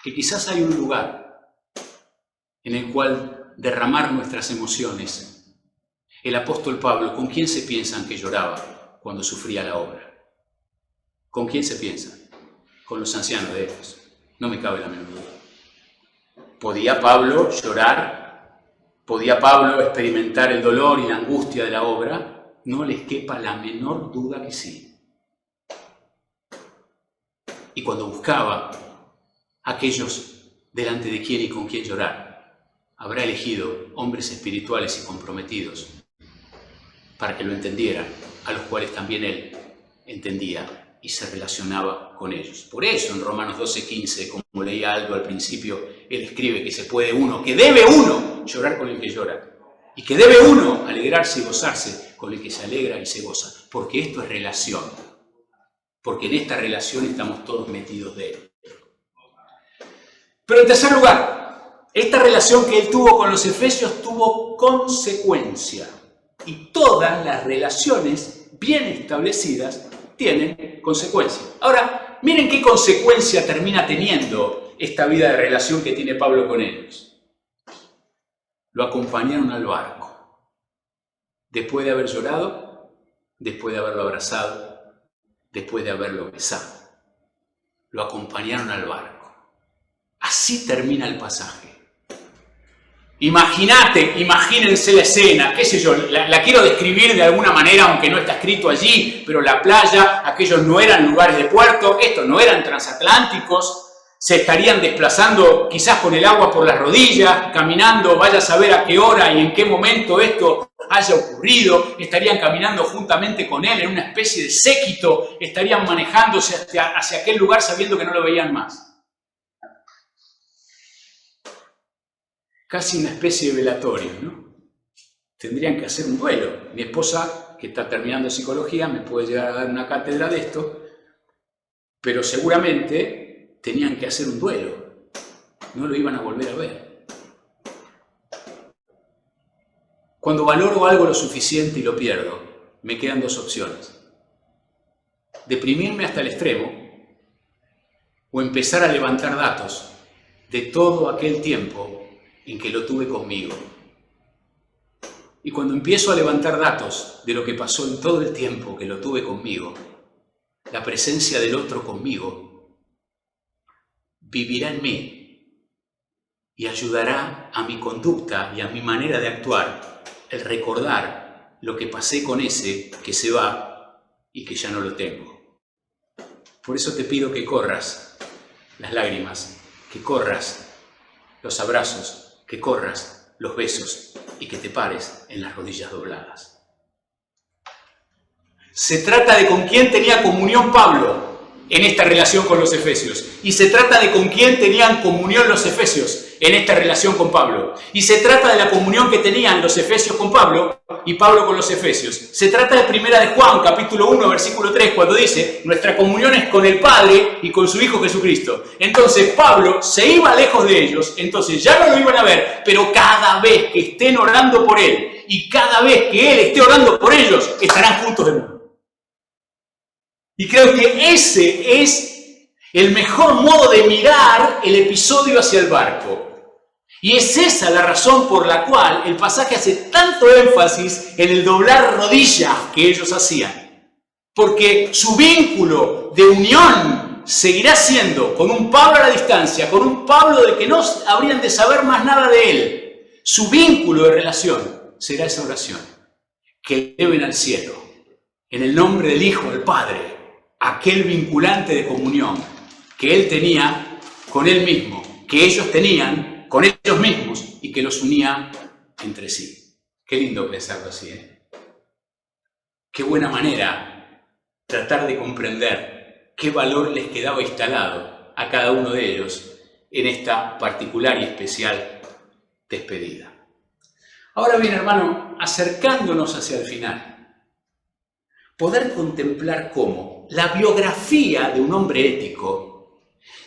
Speaker 1: que quizás hay un lugar en el cual derramar nuestras emociones. El apóstol Pablo, ¿con quién se piensan que lloraba cuando sufría la obra? ¿Con quién se piensan? Con los ancianos de Éfeso. No me cabe la menor duda. ¿Podía Pablo llorar? ¿Podía Pablo experimentar el dolor y la angustia de la obra? No les quepa la menor duda que sí. Y cuando buscaba a aquellos delante de quién y con quién llorar, habrá elegido hombres espirituales y comprometidos para que lo entendieran, a los cuales también él entendía y se relacionaba con ellos. Por eso en Romanos 12:15, como leía Aldo al principio, él escribe que se puede uno, que debe uno llorar con el que llora, y que debe uno alegrarse y gozarse con el que se alegra y se goza, porque esto es relación, porque en esta relación estamos todos metidos de él. Pero en tercer lugar, esta relación que él tuvo con los efesios tuvo consecuencia, y todas las relaciones bien establecidas tienen consecuencias. Ahora, miren qué consecuencia termina teniendo esta vida de relación que tiene Pablo con ellos. Lo acompañaron al barco. Después de haber llorado, después de haberlo abrazado, después de haberlo besado. Lo acompañaron al barco. Así termina el pasaje. Imagínense la escena, qué sé yo, la quiero describir de alguna manera, aunque no está escrito allí, pero la playa, aquellos no eran lugares de puerto, estos no eran transatlánticos, se estarían desplazando quizás con el agua por las rodillas, caminando, vaya a saber a qué hora y en qué momento esto haya ocurrido, estarían caminando juntamente con él en una especie de séquito, estarían manejándose hacia aquel lugar sabiendo que no lo veían más. Casi una especie de velatorio, ¿no? Tendrían que hacer un duelo. Mi esposa, que está terminando psicología, me puede llegar a dar una cátedra de esto, pero seguramente tenían que hacer un duelo. No lo iban a volver a ver. Cuando valoro algo lo suficiente y lo pierdo, me quedan dos opciones. Deprimirme hasta el extremo o empezar a levantar datos de todo aquel tiempo en que lo tuve conmigo. Y cuando empiezo a levantar datos de lo que pasó en todo el tiempo que lo tuve conmigo, la presencia del otro conmigo vivirá en mí y ayudará a mi conducta y a mi manera de actuar el recordar lo que pasé con ese que se va y que ya no lo tengo. Por eso te pido que corras las lágrimas, que corras los abrazos, que corras los besos y que te pares en las rodillas dobladas. Se trata de con quién tenía comunión Pablo en esta relación con los efesios. Y se trata de con quién tenían comunión los efesios en esta relación con Pablo. Y se trata de la comunión que tenían los efesios con Pablo y Pablo con los efesios. Se trata de Primera de Juan, capítulo 1, versículo 3, cuando dice: nuestra comunión es con el Padre y con su Hijo Jesucristo. Entonces Pablo se iba lejos de ellos, entonces ya no lo iban a ver, pero cada vez que estén orando por él y cada vez que él esté orando por ellos, estarán juntos de nuevo. Y creo que ese es el mejor modo de mirar el episodio hacia el barco. Y es esa la razón por la cual el pasaje hace tanto énfasis en el doblar rodillas que ellos hacían. Porque su vínculo de unión seguirá siendo con un Pablo a la distancia, con un Pablo de que no habrían de saber más nada de él. Su vínculo de relación será esa oración que eleven al cielo, en el nombre del Hijo del Padre, aquel vinculante de comunión que él tenía con él mismo, que ellos tenían con ellos mismos y que los unía entre sí. Qué lindo pensarlo así, ¿eh? Qué buena manera tratar de comprender qué valor les quedaba instalado a cada uno de ellos en esta particular y especial despedida. Ahora bien, hermano, acercándonos hacia el final, poder contemplar cómo la biografía de un hombre ético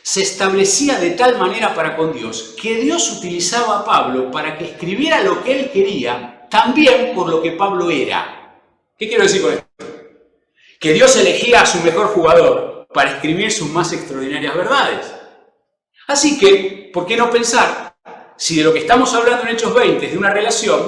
Speaker 1: se establecía de tal manera para con Dios que Dios utilizaba a Pablo para que escribiera lo que él quería, también por lo que Pablo era. ¿Qué quiero decir con esto? Que Dios elegía a su mejor jugador para escribir sus más extraordinarias verdades. Así que, ¿por qué no pensar, si de lo que estamos hablando en Hechos 20 es de una relación,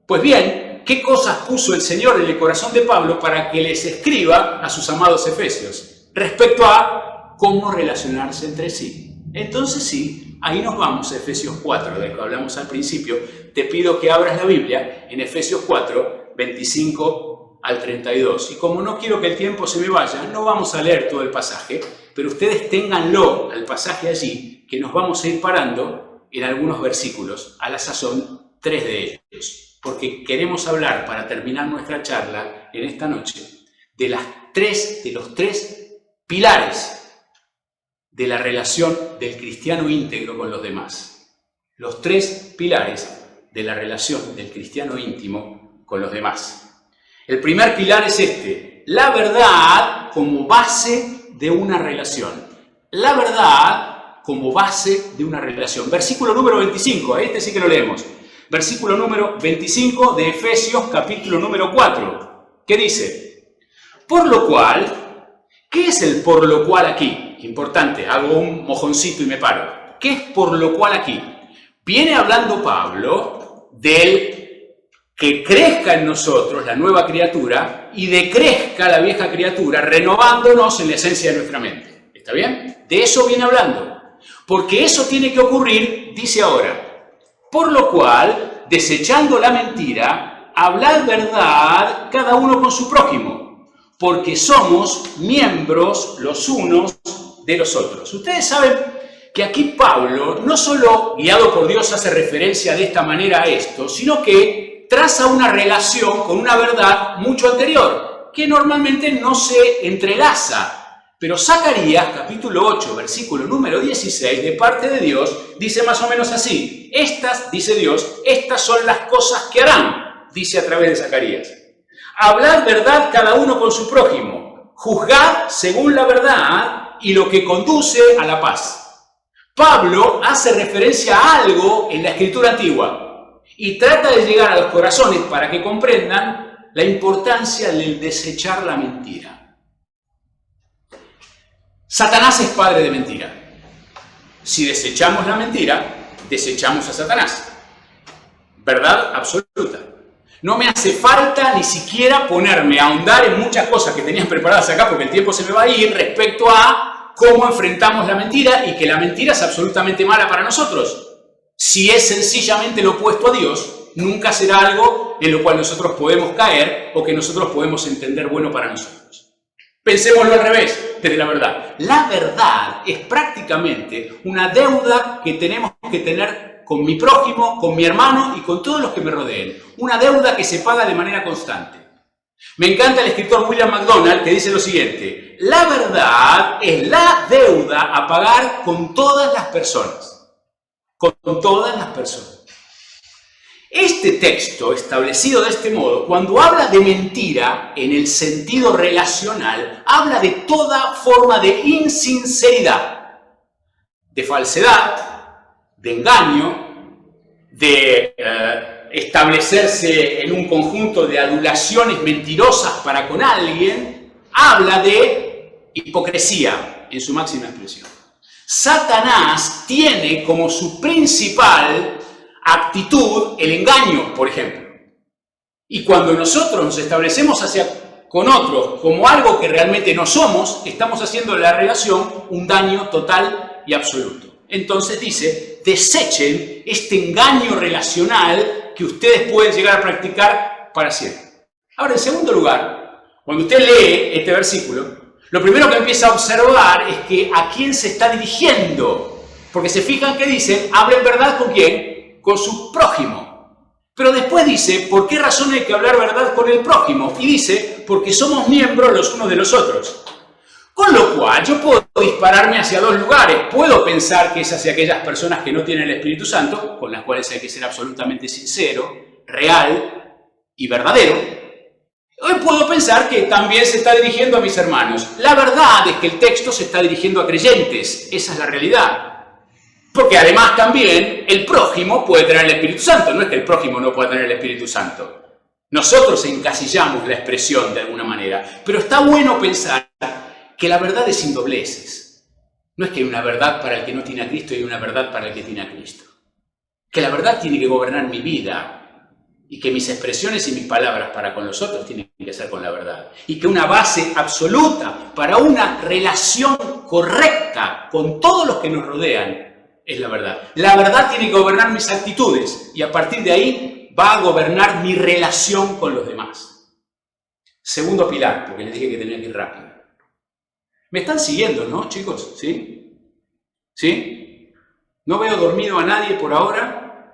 Speaker 1: pues bien, ¿qué cosas puso el Señor en el corazón de Pablo para que les escriba a sus amados efesios respecto a cómo relacionarse entre sí? Entonces sí, ahí nos vamos a Efesios 4, del que hablamos al principio. Te pido que abras la Biblia en Efesios 4, 25 al 32. Y como no quiero que el tiempo se me vaya, no vamos a leer todo el pasaje, pero ustedes ténganlo al pasaje allí, que nos vamos a ir parando en algunos versículos, a la sazón 3 de ellos. Porque queremos hablar, para terminar nuestra charla en esta noche, de los tres pilares de la relación del cristiano íntegro con los demás. Los tres pilares de la relación del cristiano íntimo con los demás. El primer pilar es este: la verdad como base de una relación. La verdad como base de una relación. Versículo número 25, este sí que lo leemos. Versículo número 25 de Efesios, capítulo número 4. ¿Qué dice? Por lo cual, ¿qué es el por lo cual aquí? Importante, hago un mojoncito y me paro. ¿Qué es por lo cual aquí? Viene hablando Pablo del que crezca en nosotros la nueva criatura y decrezca la vieja criatura, renovándonos en la esencia de nuestra mente. ¿Está bien? De eso viene hablando. Porque eso tiene que ocurrir, dice ahora, Por lo cual, desechando la mentira, hablad verdad cada uno con su prójimo, porque somos miembros los unos de los otros. Ustedes saben que aquí Pablo, no solo guiado por Dios, hace referencia de esta manera a esto, sino que traza una relación con una verdad mucho anterior, que normalmente no se entrelaza. Pero Zacarías, capítulo 8, versículo número 16, de parte de Dios, dice más o menos así: estas, dice Dios, estas son las cosas que harán, dice a través de Zacarías. Hablad verdad cada uno con su prójimo, juzgad según la verdad y lo que conduce a la paz. Pablo hace referencia a algo en la Escritura antigua y trata de llegar a los corazones para que comprendan la importancia del desechar la mentira. Satanás es padre de mentira. Si desechamos la mentira, desechamos a Satanás. Verdad absoluta. No me hace falta ni siquiera ponerme a ahondar en muchas cosas que tenían preparadas acá porque el tiempo se me va a ir respecto a cómo enfrentamos la mentira y que la mentira es absolutamente mala para nosotros. Si es sencillamente lo opuesto a Dios, nunca será algo en lo cual nosotros podemos caer o que nosotros podemos entender bueno para nosotros. Pensémoslo al revés, desde la verdad. La verdad es prácticamente una deuda que tenemos que tener con mi prójimo, con mi hermano y con todos los que me rodeen. Una deuda que se paga de manera constante. Me encanta el escritor William MacDonald que dice lo siguiente: la verdad es la deuda a pagar con todas las personas. Con todas las personas. Este texto, establecido de este modo, cuando habla de mentira en el sentido relacional, habla de toda forma de insinceridad, de falsedad, de engaño, de establecerse en un conjunto de adulaciones mentirosas para con alguien. Habla de hipocresía en su máxima expresión. Satanás tiene como su principal actitud el engaño, por ejemplo. Y cuando nosotros nos establecemos con otros como algo que realmente no somos, estamos haciendo de la relación un daño total y absoluto. Entonces dice: desechen este engaño relacional que ustedes pueden llegar a practicar para siempre. Ahora, en segundo lugar, cuando usted lee este versículo, lo primero que empieza a observar es que a quién se está dirigiendo. Porque se fijan que dice: hablen verdad con quién, con su prójimo. Pero después dice: ¿por qué razón hay que hablar verdad con el prójimo? Y dice: porque somos miembros los unos de los otros. Con lo cual, yo puedo dispararme hacia dos lugares. Puedo pensar que es hacia aquellas personas que no tienen el Espíritu Santo, con las cuales hay que ser absolutamente sincero, real y verdadero. Hoy puedo pensar que también se está dirigiendo a mis hermanos. La verdad es que el texto se está dirigiendo a creyentes. Esa es la realidad. Porque además también el prójimo puede tener el Espíritu Santo. No es que el prójimo no pueda tener el Espíritu Santo. Nosotros encasillamos la expresión de alguna manera. Pero está bueno pensar que la verdad es sin dobleces. No es que hay una verdad para el que no tiene a Cristo y una verdad para el que tiene a Cristo. Que la verdad tiene que gobernar mi vida y que mis expresiones y mis palabras para con los otros tienen que ser con la verdad. Y que una base absoluta para una relación correcta con todos los que nos rodean es la verdad. La verdad tiene que gobernar mis actitudes y a partir de ahí va a gobernar mi relación con los demás. Segundo pilar, porque les dije que tenía que ir rápido. ¿Me están siguiendo, no, chicos? ¿Sí? ¿Sí? No veo dormido a nadie por ahora,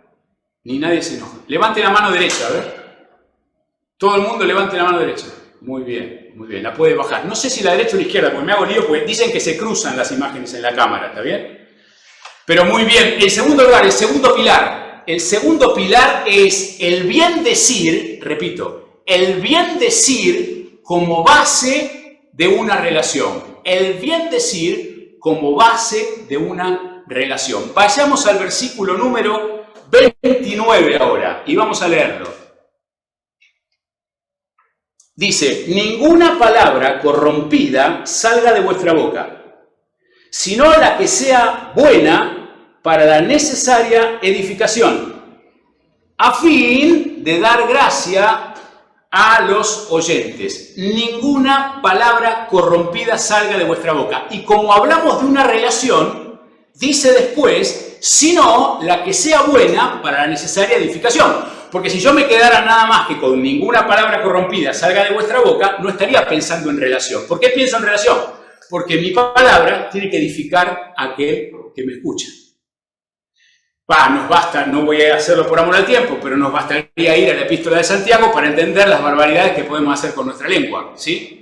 Speaker 1: ni nadie se enoja. Levante la mano derecha, a ver. Todo el mundo levante la mano derecha. Muy bien, la puede bajar. No sé si la derecha o la izquierda, porque me hago lío, porque dicen que se cruzan las imágenes en la cámara, ¿está bien? Pero muy bien. En segundo lugar, el segundo pilar. El segundo pilar es el bien decir, repito, el bien decir como base de una relación. El bien decir como base de una relación. Vayamos al versículo número 29 ahora y vamos a leerlo. Dice: ninguna palabra corrompida salga de vuestra boca, sino la que sea buena para la necesaria edificación, a fin de dar gracia a los oyentes. Ninguna palabra corrompida salga de vuestra boca. Y como hablamos de una relación, dice después: sino la que sea buena para la necesaria edificación. Porque si yo me quedara nada más que con ninguna palabra corrompida salga de vuestra boca, no estaría pensando en relación. ¿Por qué pienso en relación? Porque mi palabra tiene que edificar a aquel que me escucha. Nos basta, no voy a hacerlo por amor al tiempo, pero nos bastaría ir a la Epístola de Santiago para entender las barbaridades que podemos hacer con nuestra lengua, ¿sí?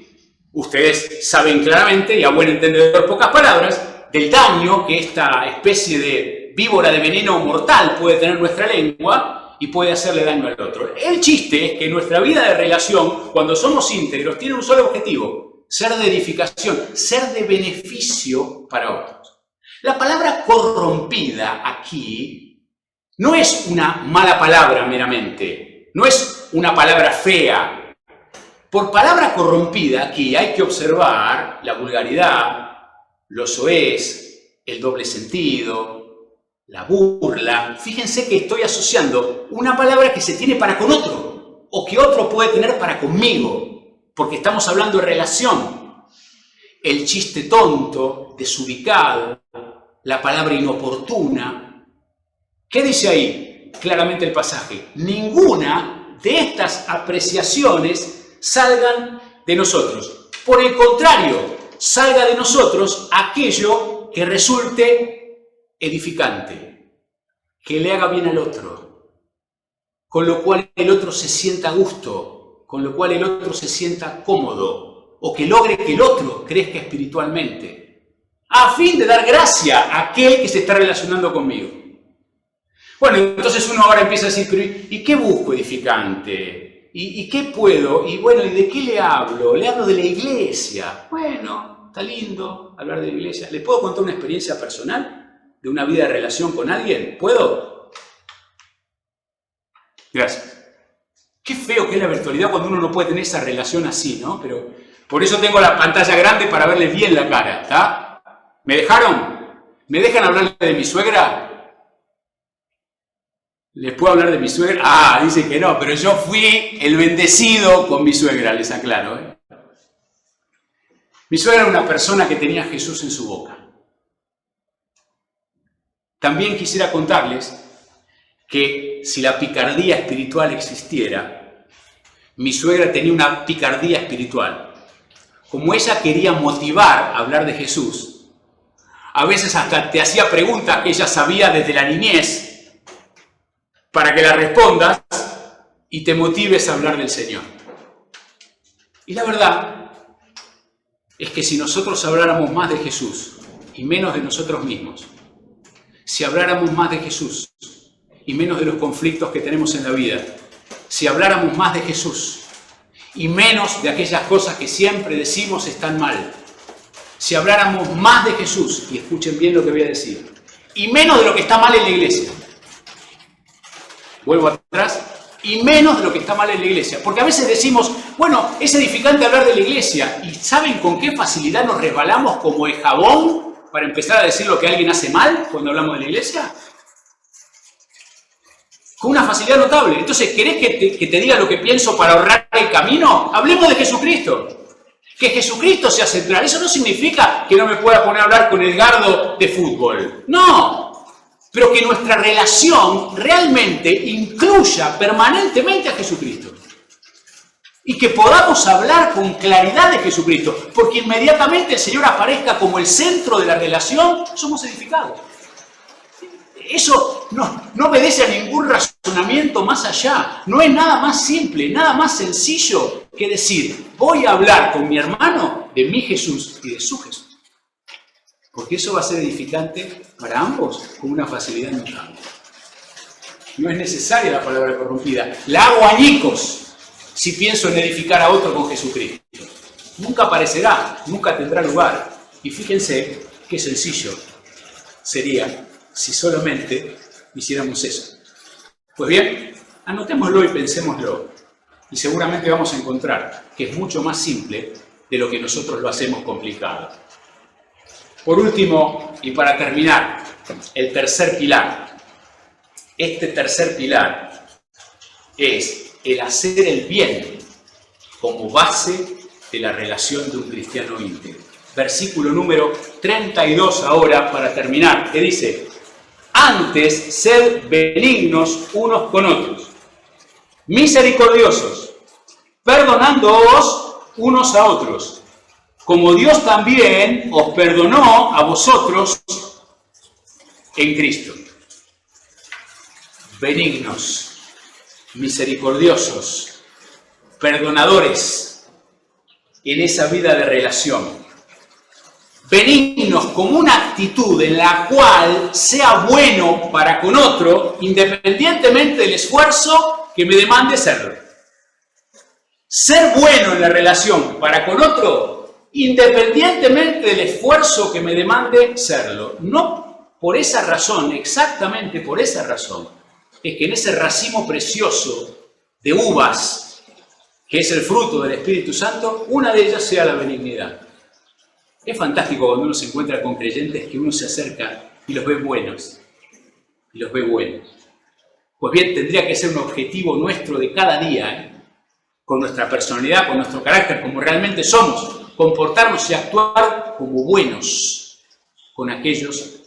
Speaker 1: Ustedes saben claramente, y a buen entendedor pocas palabras, del daño que esta especie de víbora de veneno mortal puede tener nuestra lengua y puede hacerle daño al otro. El chiste es que nuestra vida de relación, cuando somos íntegros, tiene un solo objetivo: ser de edificación, ser de beneficio para otros. La palabra corrompida aquí no es una mala palabra meramente, no es una palabra fea. Por palabra corrompida aquí hay que observar la vulgaridad, los soez, el doble sentido, la burla. Fíjense que estoy asociando una palabra que se tiene para con otro, o que otro puede tener para conmigo, porque estamos hablando de relación. El chiste tonto, desubicado, la palabra inoportuna. ¿Qué dice ahí? Claramente el pasaje: ninguna de estas apreciaciones salgan de nosotros. Por el contrario, salga de nosotros aquello que resulte edificante, que le haga bien al otro, con lo cual el otro se sienta a gusto, con lo cual el otro se sienta cómodo, o que logre que el otro crezca espiritualmente, a fin de dar gracia a aquel que se está relacionando conmigo. Bueno, entonces uno ahora empieza a decir, pero ¿y qué busco edificante? ¿Y qué puedo? Y bueno, ¿y de qué le hablo? Le hablo de la iglesia. Bueno, está lindo hablar de la iglesia. ¿Le puedo contar una experiencia personal de una vida de relación con alguien? ¿Puedo? Gracias. Qué feo que es la virtualidad cuando uno no puede tener esa relación así, ¿no? Pero por eso tengo la pantalla grande para verle bien la cara, ¿está? ¿Me dejaron? ¿Me dejan hablarle de mi suegra? ¿Les puedo hablar de mi suegra? Ah, dice que no, pero yo fui el bendecido con mi suegra, les aclaro, ¿eh? Mi suegra era una persona que tenía a Jesús en su boca. También quisiera contarles que si la picardía espiritual existiera, mi suegra tenía una picardía espiritual. Como ella quería motivar a hablar de Jesús, a veces hasta te hacía preguntas que ella sabía desde la niñez para que la respondas y te motives a hablar del Señor. Y la verdad es que si nosotros habláramos más de Jesús y menos de nosotros mismos, si habláramos más de Jesús y menos de los conflictos que tenemos en la vida, si habláramos más de Jesús y menos de aquellas cosas que siempre decimos están mal, si habláramos más de Jesús, y escuchen bien lo que voy a decir, y menos de lo que está mal en la iglesia, vuelvo atrás, y menos de lo que está mal en la iglesia, porque a veces decimos, bueno, es edificante hablar de la iglesia, y ¿saben con qué facilidad nos resbalamos como el jabón para empezar a decir lo que alguien hace mal cuando hablamos de la iglesia? Con una facilidad notable. Entonces, ¿querés que te diga lo que pienso para ahorrar el camino? Hablemos de Jesucristo. Que Jesucristo sea central. Eso no significa que no me pueda poner a hablar con Edgardo de fútbol. No. Pero que nuestra relación realmente incluya permanentemente a Jesucristo. Y que podamos hablar con claridad de Jesucristo. Porque inmediatamente el Señor aparezca como el centro de la relación, somos edificados. Eso no obedece a ningún razonamiento más allá. No es nada más simple, nada más sencillo que decir, voy a hablar con mi hermano de mi Jesús y de su Jesús. Porque eso va a ser edificante para ambos con una facilidad notable. No es necesaria la palabra corrompida. La hago añicos si pienso en edificar a otro con Jesucristo. Nunca aparecerá, nunca tendrá lugar. Y fíjense qué sencillo sería si solamente hiciéramos eso. Pues bien, anotémoslo y pensémoslo. Y seguramente vamos a encontrar que es mucho más simple de lo que nosotros lo hacemos complicado. Por último, y para terminar, el tercer pilar. Este tercer pilar es el hacer el bien como base de la relación de un cristiano íntegro. Versículo número 32 ahora, para terminar, que dice: Antes, sed benignos unos con otros, misericordiosos, perdonándoos unos a otros, como Dios también os perdonó a vosotros en Cristo. Benignos, misericordiosos, perdonadores en esa vida de relación. Benignos como una actitud en la cual sea bueno para con otro, independientemente del esfuerzo que me demande serlo. Ser bueno en la relación para con otro, independientemente del esfuerzo que me demande serlo. No por esa razón, exactamente por esa razón, es que en ese racimo precioso de uvas, que es el fruto del Espíritu Santo, una de ellas sea la benignidad. Es fantástico cuando uno se encuentra con creyentes que uno se acerca y los ve buenos. Y los ve buenos. Pues bien, tendría que ser un objetivo nuestro de cada día, con nuestra personalidad, con nuestro carácter, como realmente somos, comportarnos y actuar como buenos con aquellos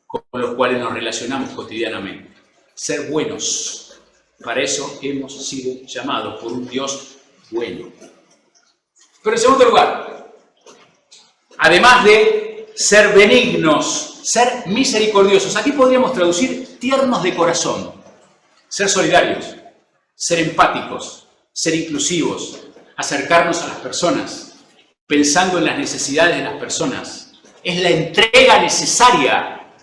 Speaker 1: con los cuales nos relacionamos cotidianamente. Ser buenos. Para eso hemos sido llamados por un Dios bueno. Pero en segundo lugar, además de ser benignos, ser misericordiosos. Aquí podríamos traducir tiernos de corazón, ser solidarios, ser empáticos, ser inclusivos, acercarnos a las personas, pensando en las necesidades de las personas. Es la entrega necesaria,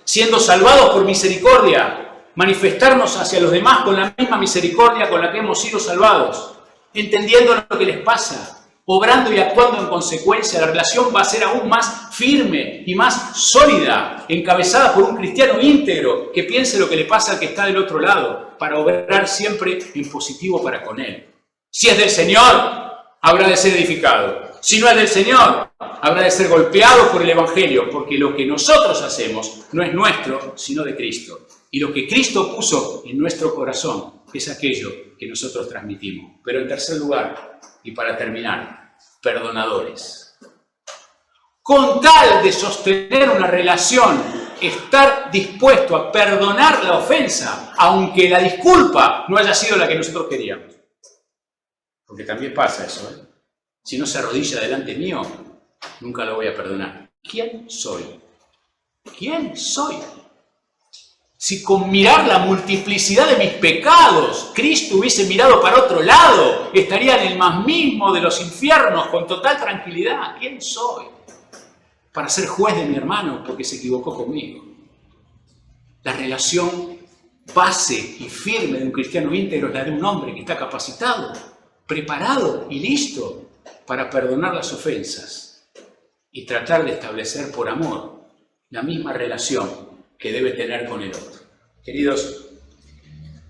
Speaker 1: siendo salvados por misericordia, manifestarnos hacia los demás con la misma misericordia con la que hemos sido salvados, entendiendo lo que les pasa, obrando y actuando en consecuencia. La relación va a ser aún más firme y más sólida, encabezada por un cristiano íntegro que piense lo que le pasa al que está del otro lado, para obrar siempre en positivo para con él. Si es del Señor, habrá de ser edificado. Si no es del Señor, habrá de ser golpeado por el Evangelio, porque lo que nosotros hacemos no es nuestro, sino de Cristo. Y lo que Cristo puso en nuestro corazón es aquello que nosotros transmitimos. Pero en tercer lugar, y para terminar, perdonadores. Con tal de sostener una relación, estar dispuesto a perdonar la ofensa, aunque la disculpa no haya sido la que nosotros queríamos. Porque también pasa eso, ¿eh? Si no se arrodilla delante mío, nunca lo voy a perdonar. ¿Quién soy? ¿Quién soy? Si con mirar la multiplicidad de mis pecados, Cristo hubiese mirado para otro lado, estaría en el más mismo de los infiernos con total tranquilidad. ¿Quién soy para ser juez de mi hermano porque se equivocó conmigo? La relación base y firme de un cristiano íntegro es la de un hombre que está capacitado, preparado y listo para perdonar las ofensas y tratar de establecer por amor la misma relación que debe tener con el otro. Queridos,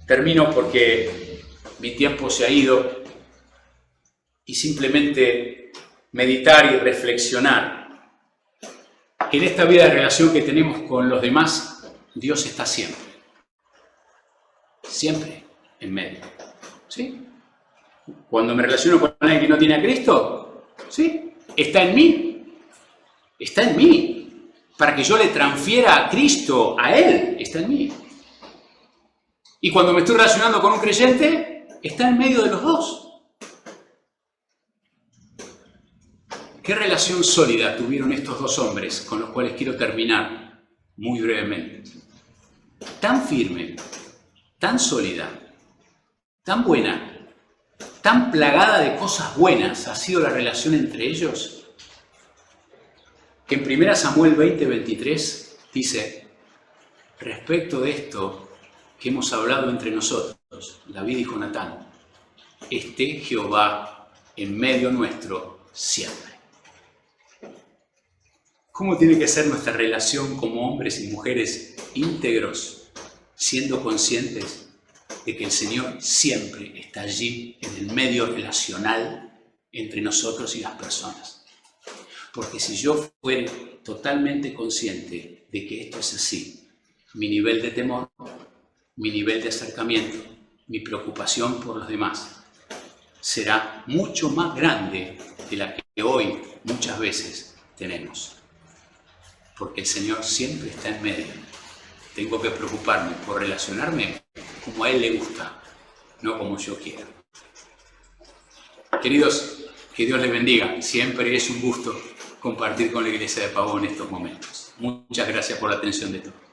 Speaker 1: termino porque mi tiempo se ha ido y simplemente meditar y reflexionar que en esta vida de relación que tenemos con los demás, Dios está siempre en medio. ¿Sí? Cuando me relaciono con alguien que no tiene a Cristo, ¿sí? Está en mí. Para que yo le transfiera a Cristo, a Él, está en mí. Y cuando me estoy relacionando con un creyente, está en medio de los dos. ¿Qué relación sólida tuvieron estos dos hombres con los cuales quiero terminar muy brevemente? Tan firme, tan sólida, tan buena, tan plagada de cosas buenas ha sido la relación entre ellos, que en 1 Samuel 20:23 dice, respecto de esto que hemos hablado entre nosotros, David y Jonatán, esté Jehová en medio nuestro siempre. ¿Cómo tiene que ser nuestra relación como hombres y mujeres íntegros, siendo conscientes de que el Señor siempre está allí en el medio relacional entre nosotros y las personas? Porque si yo fuera totalmente consciente de que esto es así, mi nivel de temor, mi nivel de acercamiento, mi preocupación por los demás, será mucho más grande de la que hoy muchas veces tenemos. Porque el Señor siempre está en medio tengo que preocuparme por relacionarme como a Él le gusta, no como yo quiera. Queridos, que Dios les bendiga. Siempre es un gusto compartir con la Iglesia de Pavón estos momentos. Muchas gracias por la atención de todos.